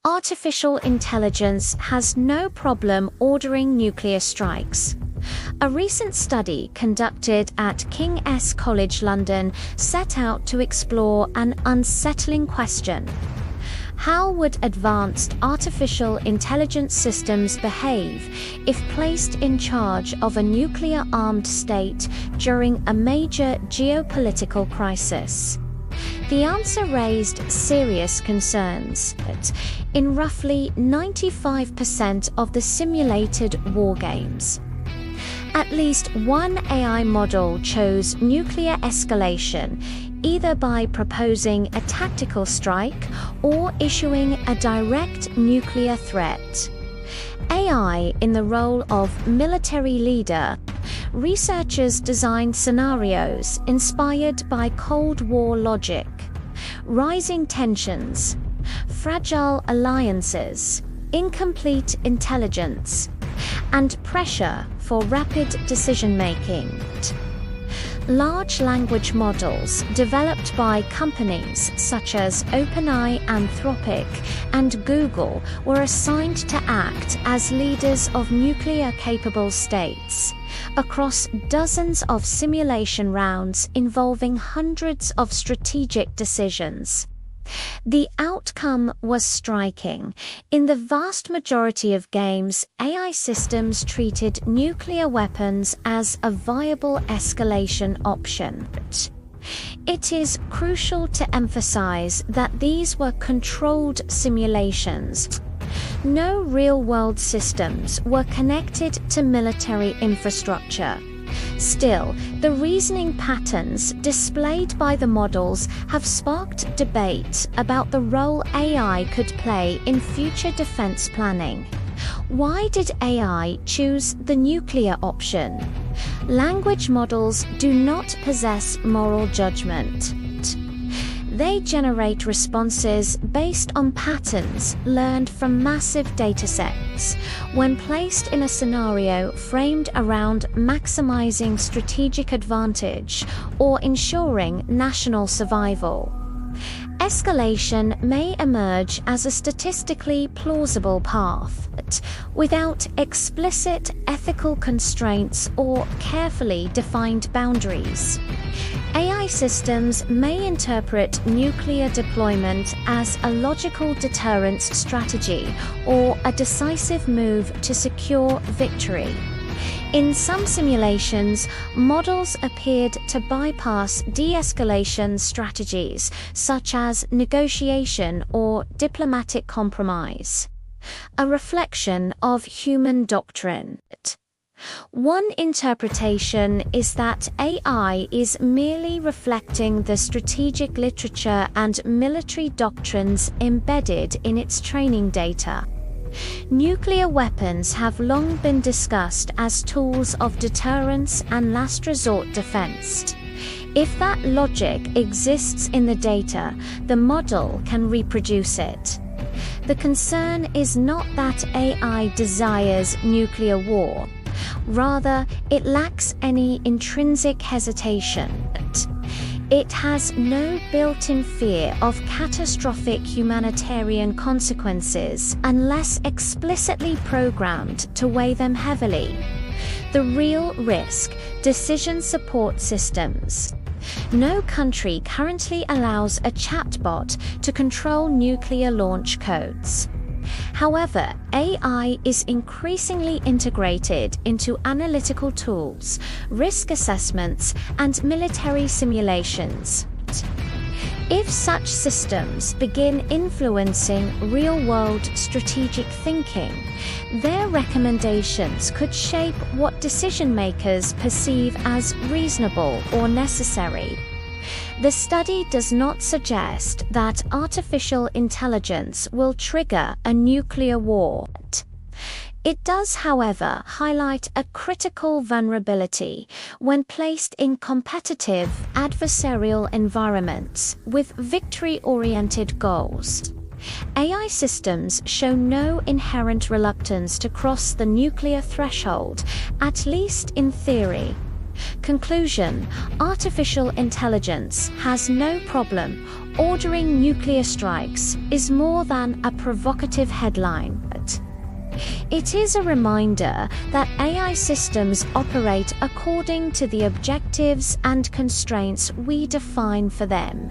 artificial intelligence has no problem ordering nuclear strikes. A recent study conducted at King's College London set out to explore an unsettling question. How would advanced artificial intelligence systems behave if placed in charge of a nuclear-armed state during a major geopolitical crisis? The answer raised serious concerns. In roughly 95% of the simulated war games, at least one AI model chose nuclear escalation, either by proposing a tactical strike or issuing a direct nuclear threat. AI in the role of military leader, researchers designed scenarios inspired by Cold War logic, rising tensions, fragile alliances, incomplete intelligence, and pressure for rapid decision-making. Large language models developed by companies such as OpenAI, Anthropic, and Google were assigned to act as leaders of nuclear-capable states across dozens of simulation rounds involving hundreds of strategic decisions. The outcome was striking. In the vast majority of games, AI systems treated nuclear weapons as a viable escalation option. It is crucial to emphasize that these were controlled simulations. No real-world systems were connected to military infrastructure. Still, the reasoning patterns displayed by the models have sparked debate about the role AI could play in future defense planning. Why did AI choose the nuclear option? Language models do not possess moral judgment. They generate responses based on patterns learned from massive datasets, when placed in a scenario framed around maximizing strategic advantage or ensuring national survival. Escalation may emerge as a statistically plausible path, without explicit ethical constraints or carefully defined boundaries. AI systems may interpret nuclear deployment as a logical deterrence strategy or a decisive move to secure victory. In some simulations, models appeared to bypass de-escalation strategies such as negotiation or diplomatic compromise, a reflection of human doctrine. One interpretation is that AI is merely reflecting the strategic literature and military doctrines embedded in its training data. Nuclear weapons have long been discussed as tools of deterrence and last resort defense. If that logic exists in the data, the model can reproduce it. The concern is not that AI desires nuclear war. Rather, it lacks any intrinsic hesitation. It has no built-in fear of catastrophic humanitarian consequences unless explicitly programmed to weigh them heavily. The real risk: decision support systems. No country currently allows a chatbot to control nuclear launch codes. However, AI is increasingly integrated into analytical tools, risk assessments, and military simulations. If such systems begin influencing real-world strategic thinking, their recommendations could shape what decision-makers perceive as reasonable or necessary. The study does not suggest that artificial intelligence will trigger a nuclear war. It does, however, highlight a critical vulnerability when placed in competitive, adversarial environments with victory-oriented goals. AI systems show no inherent reluctance to cross the nuclear threshold, at least in theory. Conclusion: artificial intelligence has no problem ordering nuclear strikes is more than a provocative headline. It is a reminder that AI systems operate according to the objectives and constraints we define for them.